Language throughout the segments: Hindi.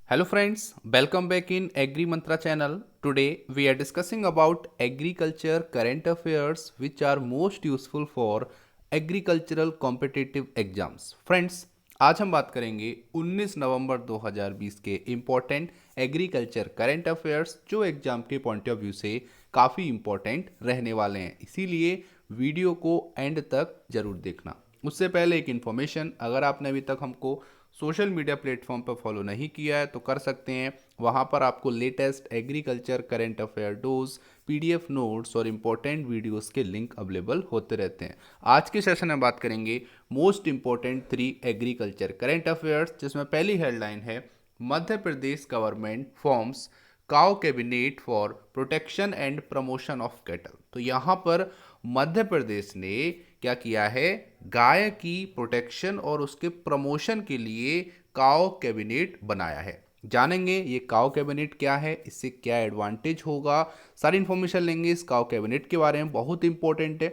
Hello friends, welcome back in Agri Mantra channel. Today we are discussing about agriculture current affairs which are most useful for agricultural competitive exams. Friends, आज हम बात करेंगे 19 नवंबर 2020 के इम्पोर्टेंट एग्रीकल्चर करंट अफेयर्स जो एग्जाम के पॉइंट ऑफ व्यू से काफ़ी इम्पोर्टेंट रहने वाले हैं, इसीलिए वीडियो को एंड तक जरूर देखना। उससे पहले एक इन्फॉर्मेशन, अगर आपने अभी तक हमको सोशल मीडिया प्लेटफॉर्म पर फॉलो नहीं किया है तो कर सकते हैं। वहाँ पर आपको latest agriculture current affair dose, PDF notes और इम्पोर्टेंट वीडियोस के लिंक अवेलेबल होते रहते हैं। आज के सेशन में बात करेंगे most important 3 agriculture current affairs, जिसमें पहली हेडलाइन है Madhya Pradesh government forms cow cabinet for protection and promotion of cattle. तो यहाँ पर मध्य प्रदेश ने क्या किया है, गाय की प्रोटेक्शन और उसके प्रमोशन के लिए काउ कैबिनेट बनाया है। जानेंगे ये काउ कैबिनेट क्या है, इससे क्या एडवांटेज होगा, सारी इन्फॉर्मेशन लेंगे इस काउ कैबिनेट के बारे में। बहुत इंपॉर्टेंट है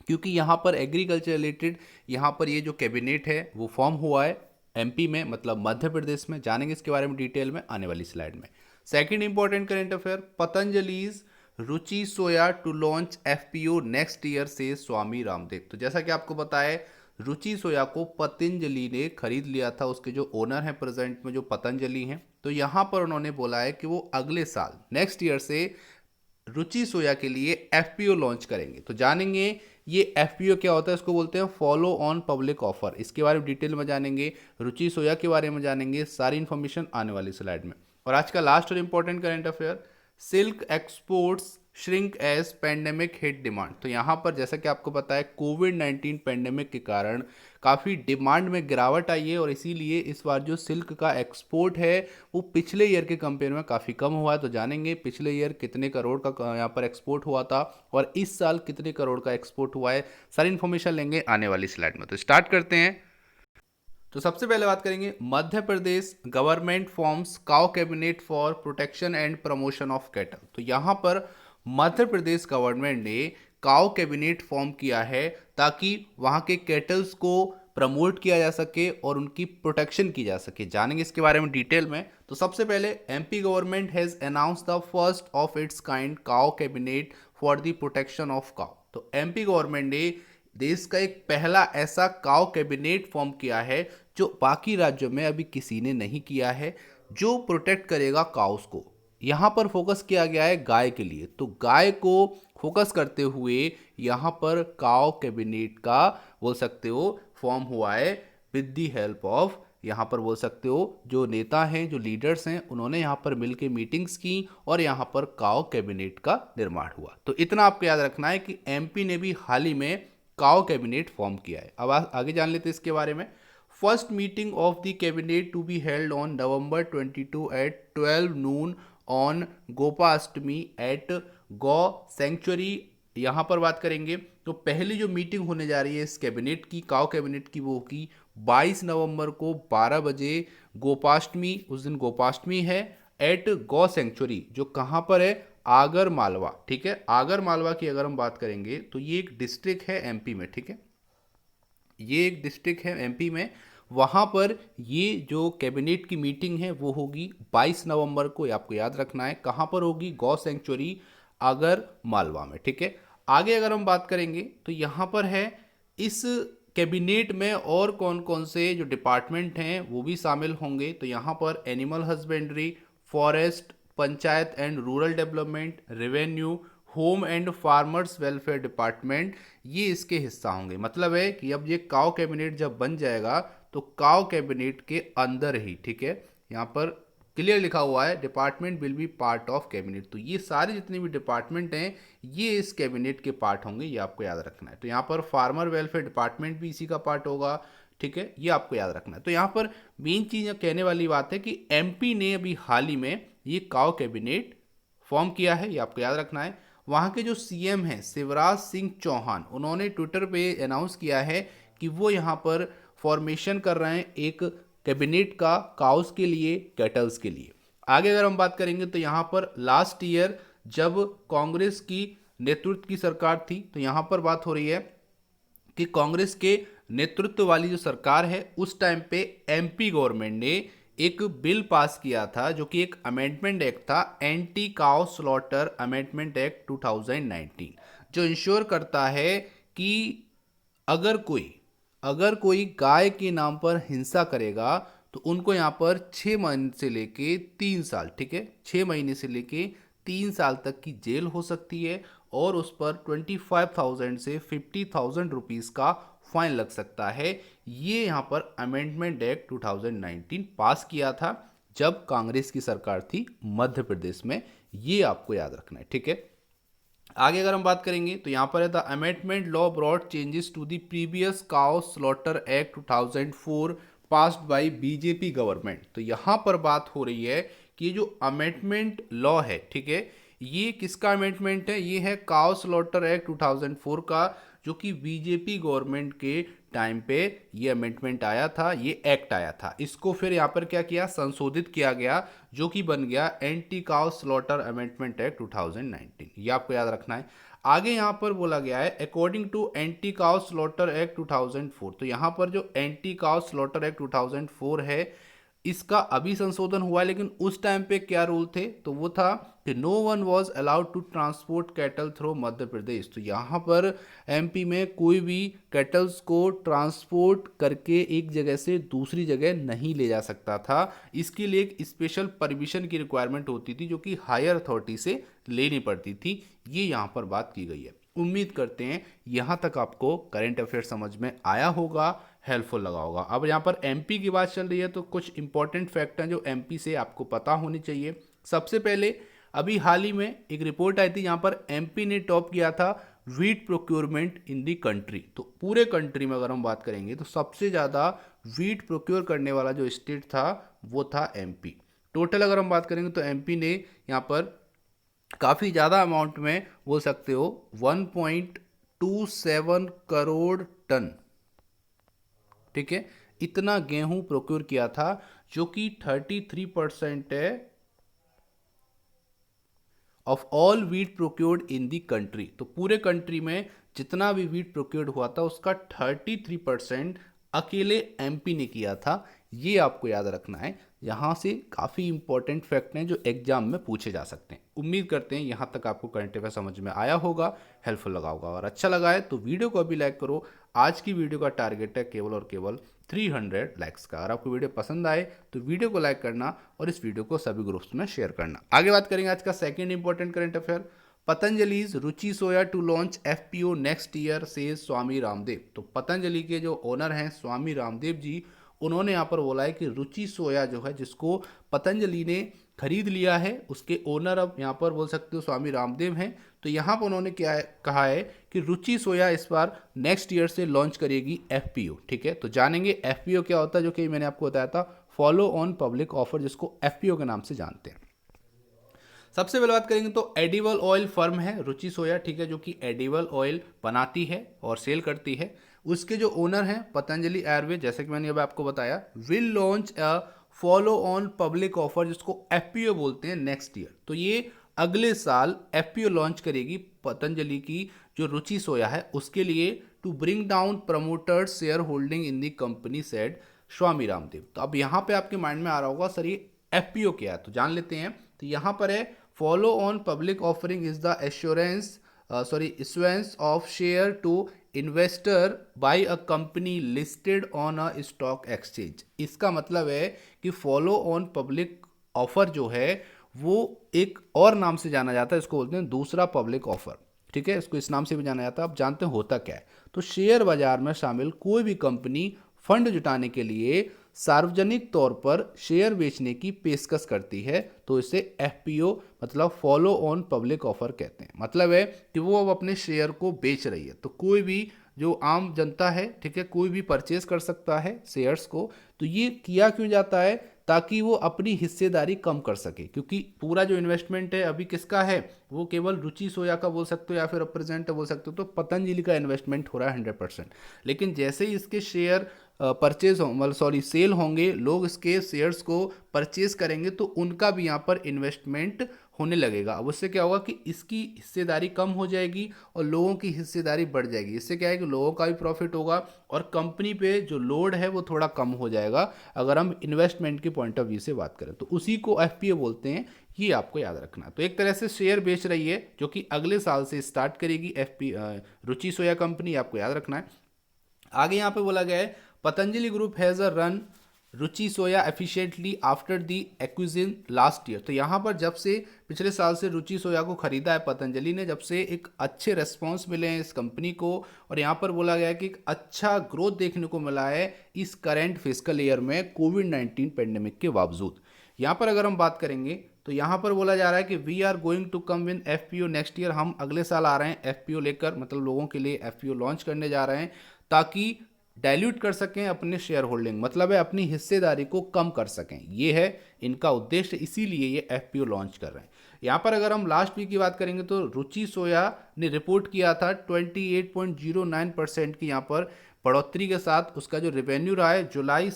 क्योंकि यहाँ पर एग्रीकल्चर रिलेटेड यहाँ पर ये जो कैबिनेट है वो फॉर्म हुआ है एमपी में, मतलब मध्य प्रदेश में। जानेंगे इसके बारे में डिटेल में आने वाली स्लाइड में। Second important current affair, Patanjali's Ruchi Soya to launch FPO next year से स्वामी रामदेव। तो जैसा कि आपको पता है, रुचि सोया को पतंजलि ने खरीद लिया था। उसके जो ओनर हैं प्रेजेंट में, जो पतंजलि हैं, तो यहाँ पर उन्होंने बोला है कि वो अगले साल नेक्स्ट ईयर से रुचि सोया के लिए एफपीओ लॉन्च करेंगे। तो जानेंगे ये एफपीओ क्या होता है, इसको बोलते हैं फॉलो ऑन पब्लिक ऑफर। इसके बारे में डिटेल में जानेंगे, रुचि सोया के बारे में जानेंगे, सारी इन्फॉर्मेशन आने वाली स्लाइड में। और आज का लास्ट और important current affair, silk exports shrink as pandemic hit demand. तो यहाँ पर जैसा कि आपको पता है, कोविड-19 पेंडेमिक के कारण काफ़ी डिमांड में गिरावट आई है और इसीलिए इस बार जो सिल्क का एक्सपोर्ट है वो पिछले ईयर के कंपेयर में काफ़ी कम हुआ है। तो जानेंगे पिछले ईयर कितने करोड़ का यहाँ पर एक्सपोर्ट हुआ था और इस साल कितने करोड़ का एक्सपोर्ट हुआ है, सारी इन्फॉर्मेशन लेंगे आने वाली स्लाइड में। तो स्टार्ट करते हैं। तो सबसे पहले बात करेंगे Madhya Pradesh government forms cow cabinet for protection and promotion of cattle. तो यहाँ पर मध्य प्रदेश गवर्नमेंट ने काउ कैबिनेट फॉर्म किया है ताकि वहाँ के कैटल्स को प्रमोट किया जा सके और उनकी प्रोटेक्शन की जा सके। जानेंगे इसके बारे में डिटेल में। तो सबसे पहले MP government has announce the first of its kind cow cabinet for the protection of cow. तो एमपी गवर्नमेंट ने देश का एक पहला ऐसा काउ कैबिनेट फॉर्म किया है जो बाकी राज्यों में अभी किसी ने नहीं किया है, जो प्रोटेक्ट करेगा काउस को। यहाँ पर फोकस किया गया है गाय के लिए, तो गाय को फोकस करते हुए यहाँ पर काउ कैबिनेट का बोल सकते हो फॉर्म हुआ है विद दी हेल्प ऑफ, यहाँ पर बोल सकते हो जो नेता हैं, जो लीडर्स हैं, उन्होंने यहाँ पर मिलकर मीटिंग्स की और यहाँ पर काउ कैबिनेट का निर्माण हुआ। तो इतना आपको याद रखना है कि एमपी ने भी हाल ही में काउ कैबिनेट फॉर्म किया है। अब आगे जान लेते हैं इसके बारे में। First meeting of the cabinet to be held on November 22 at 12 noon on Gopashtami at Gau sanctuary. यहाँ पर बात करेंगे तो पहली जो मीटिंग होने जा रही है इस कैबिनेट की, काउ कैबिनेट की, वो होगी 22 नवंबर को 12 बजे गोपाष्टमी, उस दिन गोपाष्टमी है, एट गौ सेंचुरी, जो कहाँ पर है, आगर मालवा। ठीक है, आगर मालवा की अगर हम बात करेंगे तो ये एक डिस्ट्रिक्ट है एमपी में। ठीक है, ये एक डिस्ट्रिक्ट है एमपी में। वहाँ पर ये जो कैबिनेट की मीटिंग है वो होगी 22 नवंबर को, ये आपको याद रखना है। कहाँ पर होगी, गौ सेंचुरी आगर मालवा में। ठीक है, आगे अगर हम बात करेंगे तो यहाँ पर है इस कैबिनेट में और कौन कौन से जो डिपार्टमेंट हैं वो भी शामिल होंगे। तो यहाँ पर animal husbandry, forest, panchayat and rural development, revenue, home and farmers welfare department, ये इसके हिस्सा होंगे। मतलब है कि अब ये काउ कैबिनेट जब बन जाएगा तो काउ कैबिनेट के अंदर ही, ठीक है, यहाँ पर क्लियर लिखा हुआ है department will be part of cabinet. तो ये सारे जितने भी डिपार्टमेंट हैं ये इस कैबिनेट के पार्ट होंगे, ये आपको याद रखना है। तो यहाँ पर फार्मर वेलफेयर डिपार्टमेंट भी इसी का पार्ट होगा। ठीक है, ये आपको याद रखना है। तो यहाँ पर मेन चीज़ कहने वाली बात है कि एमपी ने अभी हाल ही में ये काउ कैबिनेट फॉर्म किया है, ये आपको याद रखना है। वहाँ के जो सीएम हैं शिवराज सिंह चौहान, उन्होंने ट्विटर पे अनाउंस किया है कि वो यहाँ पर फॉर्मेशन कर रहे हैं एक कैबिनेट का काउस के लिए, कैटल्स के लिए। आगे अगर हम बात करेंगे तो यहाँ पर लास्ट ईयर जब कांग्रेस की नेतृत्व की सरकार थी, तो यहाँ पर बात हो रही है कि कांग्रेस के नेतृत्व वाली जो सरकार है उस टाइम पे एमपी गवर्नमेंट ने एक बिल पास किया था जो कि एक अमेंडमेंट एक्ट था, anti cow slaughter amendment act 2019, जो इंश्योर करता है कि अगर कोई अगर कोई गाय के नाम पर हिंसा करेगा तो उनको यहाँ पर 6 महीने से लेके 3 साल, ठीक है, 6 महीने से लेके 3 साल तक की जेल हो सकती है और उस पर 25,000 से 50,000 रुपीज का फाइन लग सकता है। ये यहाँ पर अमेंडमेंट एक्ट 2019 पास किया था जब कांग्रेस की सरकार थी मध्य प्रदेश में। ये आपको याद रखना है, ठीक है। आगे अगर हम बात करेंगे तो यहाँ पर है the amendment law broad changes to the previous cow slaughter act 2004 passed by BJP government. तो यहाँ पर बात हो रही है कि ये जो अमेंडमेंट लॉ है, ठीक है, ये किसका अमेंडमेंट है? ये है काउ स्लॉटर एक्ट 2004 का, जो कि बीजेपी गवर्नमेंट के टाइम पे ये अमेंडमेंट आया था, ये एक्ट आया था। इसको फिर यहाँ पर क्या किया, संशोधित किया गया, जो कि बन गया anti cow slaughter amendment act 2019। ये आपको याद रखना है। आगे यहाँ पर बोला गया है according to anti cow slaughter act 2004। तो यहाँ पर जो एंटी काउ स्लॉटर एक्ट 2004 है, इसका अभी संशोधन हुआ है, लेकिन उस टाइम पे क्या रूल थे? तो वो था कि no one was allowed to transport cattle through Madhya Pradesh. तो यहाँ पर एमपी में कोई भी कैटल्स को ट्रांसपोर्ट करके एक जगह से दूसरी जगह नहीं ले जा सकता था। इसके लिए एक स्पेशल परमिशन की रिक्वायरमेंट होती थी, जो कि हायर अथॉरिटी से लेनी पड़ती थी। ये यहाँ पर बात की गई है। उम्मीद करते हैं यहाँ तक आपको करंट अफेयर समझ में आया होगा, हेल्पफुल लगा होगा। अब यहाँ पर एमपी की बात चल रही है तो कुछ इंपॉर्टेंट फैक्ट हैं जो एमपी से आपको पता होनी चाहिए। सबसे पहले अभी हाल ही में एक रिपोर्ट आई थी, यहाँ पर एमपी ने टॉप किया था वीट प्रोक्योरमेंट इन दी कंट्री। तो पूरे कंट्री में अगर हम बात करेंगे तो सबसे ज़्यादा वीट प्रोक्योर करने वाला जो स्टेट था वो था एमपी। टोटल अगर हम बात करेंगे तो एमपी ने यहाँ पर काफ़ी ज़्यादा अमाउंट में बोल सकते हो 1.27 करोड़ टन, ठीक है, इतना गेहूं प्रोक्योर किया था, जो कि 33% है of all wheat procured in the country. तो पूरे कंट्री में जितना भी वीट प्रोक्योर्ड हुआ था उसका 33% अकेले एमपी ने किया था। ये आपको याद रखना है। यहाँ से काफ़ी इंपॉर्टेंट फैक्ट हैं जो एग्जाम में पूछे जा सकते हैं। उम्मीद करते हैं यहाँ तक आपको करंट अफेयर समझ में आया होगा, हेल्पफुल लगा होगा। और अच्छा लगा है तो वीडियो को अभी लाइक करो। आज की वीडियो का टारगेट है केवल और केवल 300 लाइक्स का। अगर आपको वीडियो पसंद आए तो वीडियो को लाइक करना और इस वीडियो को सभी ग्रुप्स में शेयर करना। आगे बात करेंगे आज का second important current affair. Patanjali's Ruchi Soya to launch FPO next year से स्वामी रामदेव। तो पतंजलि के जो ओनर हैं स्वामी रामदेव जी, उन्होंने यहाँ पर बोला है कि रुचि सोया जो है, जिसको पतंजलि ने खरीद लिया है, उसके ओनर अब यहाँ पर बोल सकते हो स्वामी रामदेव हैं। तो यहाँ पर उन्होंने क्या कहा है कि रुचि सोया इस बार नेक्स्ट ईयर से लॉन्च करेगी एफपीओ, ठीक है। तो जानेंगे एफपीओ क्या होता है, जो कि मैंने आपको बताया था फॉलो ऑन पब्लिक ऑफर, जिसको एफपीओ के नाम से जानते हैं। सबसे पहले बात करेंगे तो एडिबल ऑयल फर्म है रुचि सोया, ठीक है, जो कि एडिबल ऑयल बनाती है और सेल करती है। उसके जो ओनर हैं पतंजलि आयुर्वेद, जैसे कि मैंने अब आपको बताया, will launch a follow on public offer, जिसको एफपीओ बोलते हैं, नेक्स्ट ईयर। तो ये अगले साल एफपीओ लॉन्च करेगी पतंजलि की जो रुचि सोया है उसके लिए, to bring down promoters share holding in the company, said Swami Ramdev. तो अब यहाँ पे आपके माइंड में आ रहा होगा सर ये एफपीओ क्या है, तो जान लेते हैं। तो यहाँ पर है follow on public offering is the issuance of share to investor by a company listed on a stock exchange. इसका मतलब है कि फॉलो ऑन पब्लिक ऑफर जो है वो एक और नाम से जाना जाता है, इसको बोलते हैं दूसरा पब्लिक ऑफर, ठीक है, इसको इस नाम से भी जाना जाता है। आप जानते हैं होता क्या है? तो शेयर बाजार में शामिल कोई भी कंपनी फंड जुटाने के लिए सार्वजनिक तौर पर शेयर बेचने की पेशकश करती है, तो इसे एफपीओ मतलब फॉलो ऑन पब्लिक ऑफर कहते हैं। मतलब है कि वो अब अपने शेयर को बेच रही है, तो कोई भी जो आम जनता है, ठीक है, कोई भी परचेज कर सकता है शेयर्स को। तो ये किया क्यों जाता है? ताकि वो अपनी हिस्सेदारी कम कर सके, क्योंकि पूरा जो इन्वेस्टमेंट है अभी किसका है, वो केवल रुचि सोया का बोल सकते हो या फिर रिप्रेजेंट बोल सकते हो, तो पतंजलि का इन्वेस्टमेंट हो रहा है 100%। लेकिन जैसे ही इसके शेयर परचेज हो मतलब सॉरी सेल होंगे, लोग इसके शेयर्स को परचेज करेंगे तो उनका भी यहाँ पर इन्वेस्टमेंट होने लगेगा। अब उससे क्या होगा कि इसकी हिस्सेदारी कम हो जाएगी और लोगों की हिस्सेदारी बढ़ जाएगी। इससे क्या है कि लोगों का भी प्रॉफिट होगा और कंपनी पे जो लोड है वो थोड़ा कम हो जाएगा, अगर हम इन्वेस्टमेंट के पॉइंट ऑफ व्यू से बात करें तो। उसी को एफपीओ बोलते हैं, ये आपको याद रखना है। तो एक तरह से शेयर बेच रही है जो कि अगले साल से स्टार्ट करेगी रुचि सोया कंपनी, आपको याद रखना है। आगे यहाँ पे बोला गया है Patanjali group has a run Ruchi soya efficiently after the acquisition last year. तो यहाँ पर जब से पिछले साल से रुचि सोया को खरीदा है पतंजलि ने, जब से एक अच्छे रेस्पॉन्स मिले हैं इस कंपनी को, और यहाँ पर बोला गया है कि एक अच्छा ग्रोथ देखने को मिला है इस करेंट फिजिकल ईयर में कोविड-19 पेंडेमिक के बावजूद। यहाँ पर अगर हम बात करेंगे तो यहाँ पर बोला जा रहा है कि we are going to come win FPO next year. हम अगले साल आ रहे हैं एफपीओ लेकर, मतलब लोगों के लिए एफपीओ लॉन्च करने जा रहे हैं ताकि डाइल्यूट कर सकें अपने शेयर होल्डिंग, मतलब है अपनी हिस्सेदारी को कम कर सकें। ये है इनका उद्देश्य, इसीलिए ये एफपीओ लॉन्च कर रहे हैं। यहाँ पर अगर हम लास्ट वीक की बात करेंगे तो रुचि सोया ने रिपोर्ट किया था 28.09% की यहाँ पर बढ़ोतरी के साथ उसका जो रेवेन्यू रहा है जुलाई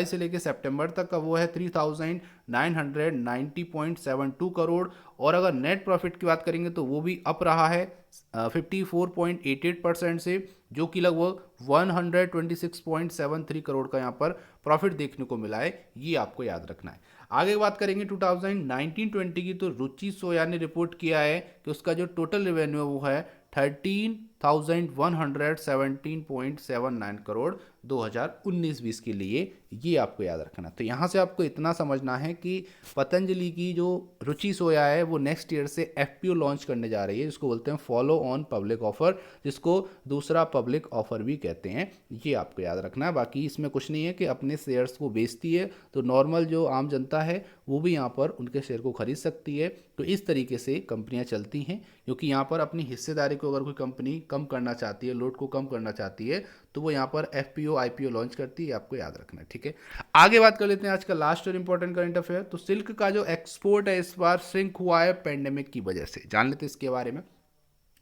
से लेकर सितंबर तक का, वो है 3990.72 करोड़। और अगर नेट प्रॉफिट की बात करेंगे तो वो भी अप रहा है 54.88% से, जो कि लगभग 126.73 करोड़ का यहाँ पर प्रॉफिट देखने को मिला है। ये आपको याद रखना है। आगे बात करेंगे 2019-20 की, तो रुचि सोया ने रिपोर्ट किया है कि उसका जो टोटल रेवेन्यू है वो है 13,117.79 करोड़ 2019-20 के लिए। ये आपको याद रखना। तो यहाँ से आपको इतना समझना है कि पतंजलि की जो रुचि सोया है वो नेक्स्ट ईयर से एफपीओ लॉन्च करने जा रही है, जिसको बोलते हैं फॉलो ऑन पब्लिक ऑफर, जिसको दूसरा पब्लिक ऑफर भी कहते हैं। ये आपको याद रखना है। बाकी इसमें कुछ नहीं है कि अपने शेयर्स को बेचती है तो नॉर्मल जो आम जनता है वो भी यहाँ पर उनके शेयर को खरीद सकती है। तो इस तरीके से कंपनियां चलती हैं, क्योंकि यहाँ पर अपनी हिस्सेदारी को अगर कोई कंपनी कम करना चाहती है, लोड को कम करना चाहती है, तो वो यहाँ पर एफपीओ आईपीओ लॉन्च करती है। आपको याद रखना है, ठीक है। आगे बात कर लेते हैं आज का लास्ट और इंपॉर्टेंट करंट अफेयर। तो सिल्क का जो एक्सपोर्ट है इस बार श्रिंक हुआ है पेंडेमिक की वजह से, जान लेते हैं इसके बारे में।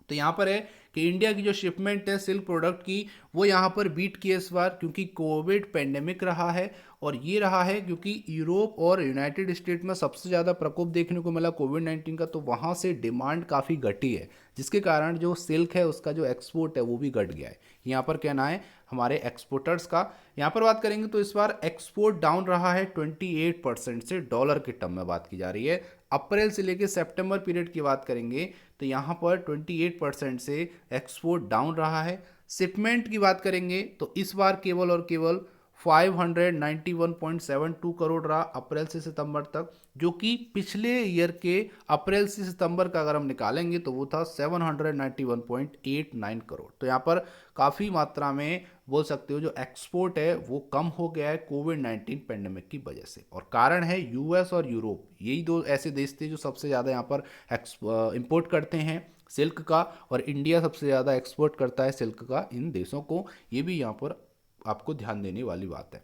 तो यहाँ पर है कि इंडिया की जो शिपमेंट है सिल्क प्रोडक्ट की वो यहाँ पर बीट की है इस बार, क्योंकि कोविड पेंडेमिक रहा है। और ये रहा है क्योंकि यूरोप और यूनाइटेड स्टेट में सबसे ज़्यादा प्रकोप देखने को मिला कोविड-19 का, तो वहाँ से डिमांड काफ़ी घटी है, जिसके कारण जो सिल्क है उसका जो एक्सपोर्ट है वो भी घट गया है। यहाँ पर कहना है हमारे एक्सपोर्टर्स का। यहाँ पर बात करेंगे तो इस बार एक्सपोर्ट डाउन रहा है 28% से, डॉलर के टर्म में बात की जा रही है। अप्रैल से लेकर सितंबर पीरियड की बात करेंगे तो यहाँ पर 28% से एक्सपोर्ट डाउन रहा है। शिपमेंट की बात करेंगे तो इस बार केवल और केवल 591.72 करोड़ रहा अप्रैल से सितंबर तक, जो कि पिछले ईयर के अप्रैल से सितंबर का अगर हम निकालेंगे तो वो था 791.89 करोड़। तो यहाँ पर काफ़ी मात्रा में बोल सकते हो जो एक्सपोर्ट है वो कम हो गया है कोविड-19 पेंडेमिक की वजह से। और कारण है यूएस और यूरोप, यही दो ऐसे देश थे जो सबसे ज़्यादा यहाँ पर इंपोर्ट करते हैं सिल्क का, और इंडिया सबसे ज़्यादा एक्सपोर्ट करता है सिल्क का इन देशों को। ये भी यहाँ पर आपको ध्यान देने वाली बात है।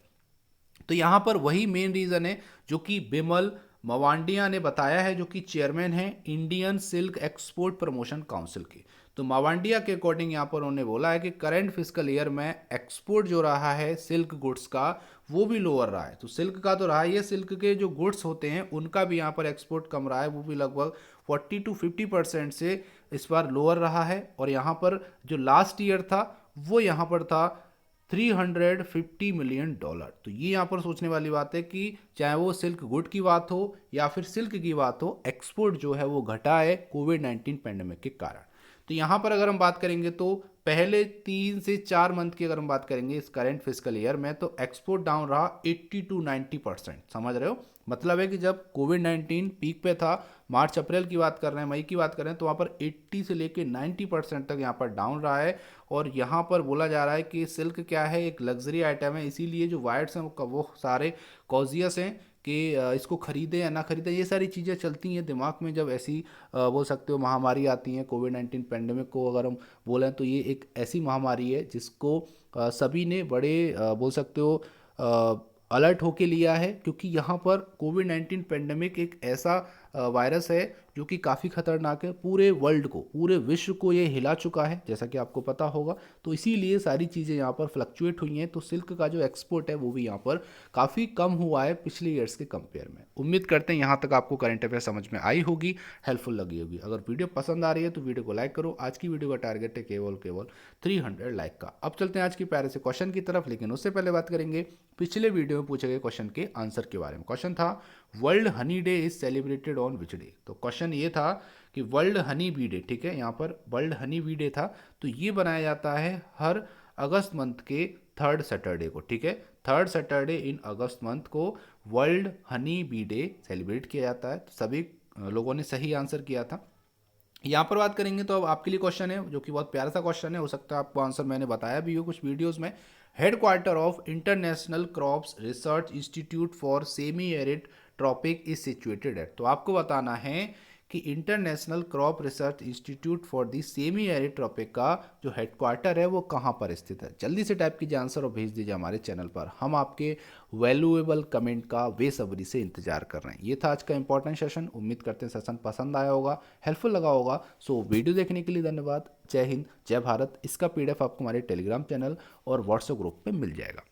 तो यहाँ पर वही मेन रीज़न है जो कि बिमल मवांडिया ने बताया है, जो कि चेयरमैन है Indian silk export promotion council के। तो मवांडिया के अकॉर्डिंग यहाँ पर उन्होंने बोला है कि करंट फिजिकल ईयर में एक्सपोर्ट जो रहा है सिल्क गुड्स का वो भी लोअर रहा है। तो सिल्क का तो रहा ही है, सिल्क के जो गुड्स होते हैं उनका भी यहाँ पर एक्सपोर्ट कम रहा है, वो भी लगभग 40-50% से इस बार लोअर रहा है। और यहाँ पर जो लास्ट ईयर था वो यहाँ पर था $350 मिलियन। तो ये यहाँ पर सोचने वाली बात है कि चाहे वो सिल्क गुड की बात हो या फिर सिल्क की बात हो, एक्सपोर्ट जो है वो घटा है कोविड-19 पेंडेमिक के कारण। तो यहाँ पर अगर हम बात करेंगे तो पहले 3 से 4 मंथ की अगर हम बात करेंगे इस करंट फिजिकल ईयर में, तो एक्सपोर्ट डाउन रहा 80-90%। समझ रहे हो, मतलब है कि जब कोविड-19 पीक पे था, मार्च अप्रैल की बात कर रहे हैं, मई की बात कर रहे हैं, तो वहाँ पर 80 से लेके 90% तक यहाँ पर डाउन रहा है। और यहाँ पर बोला जा रहा है कि सिल्क क्या है, एक लग्जरी आइटम है, इसीलिए जो वायर्स हैं वो सारे कॉजियस हैं कि इसको खरीदें या ना खरीदें। ये सारी चीज़ें चलती हैं दिमाग में जब ऐसी बोल सकते हो महामारी आती है। कोविड-19 पेंडेमिक को अगर हम बोलें तो ये एक ऐसी महामारी है जिसको सभी ने बड़े बोल सकते हो अलर्ट होके लिया है, क्योंकि यहाँ पर कोविड-19 पेंडेमिक एक ऐसा वायरस है जो कि काफ़ी खतरनाक है, पूरे वर्ल्ड को, पूरे विश्व को ये हिला चुका है जैसा कि आपको पता होगा। तो इसीलिए सारी चीज़ें यहाँ पर फ्लक्चुएट हुई हैं, तो सिल्क का जो एक्सपोर्ट है वो भी यहाँ पर काफ़ी कम हुआ है पिछले ईयर्स के कंपेयर में। उम्मीद करते हैं यहाँ तक आपको करंट अफेयर समझ में आई होगी, हेल्पफुल लगी होगी। अगर वीडियो पसंद आ रही है तो वीडियो को लाइक करो। आज की वीडियो का टारगेट है केवल 300 लाइक का। अब चलते हैं आज की प्यारे से क्वेश्चन की तरफ, लेकिन उससे पहले बात करेंगे पिछले वीडियो में पूछे गए क्वेश्चन के आंसर के बारे में। क्वेश्चन था world Honey day is celebrated on which day. तो क्वेश्चन ये था कि वर्ल्ड हनी बी डे, ठीक है, यहाँ पर वर्ल्ड हनी बी डे था, तो ये बनाया जाता है हर अगस्त मंथ के थर्ड सैटरडे को, ठीक है। Third Saturday in August month को world honey bee day celebrate किया जाता है। तो सभी लोगों ने सही आंसर किया था। यहाँ पर बात करेंगे तो अब आपके लिए क्वेश्चन है जो कि बहुत प्यारा सा क्वेश्चन है, हो सकता है आपको आंसर मैंने बताया भी हो कुछ वीडियोस में। Headquarter of international crops research institute for semi arid tropic is situated at. तो आपको बताना है कि international crop research institute for the semi arid tropic का जो हेडक्वार्टर है वो कहाँ पर स्थित है। जल्दी से टाइप कीजिए आंसर और भेज दीजिए हमारे चैनल पर। हम आपके वैल्यूएबल कमेंट का बेसब्री से इंतजार कर रहे हैं। ये था आज का इंपॉर्टेंट सेशन। उम्मीद करते हैं सेशन पसंद आया होगा, हेल्पफुल लगा होगा। सो वीडियो देखने के लिए धन्यवाद। जय हिंद, जय भारत। इसका PDF आपको हमारे टेलीग्राम चैनल और व्हाट्सएप ग्रुप पे मिल जाएगा।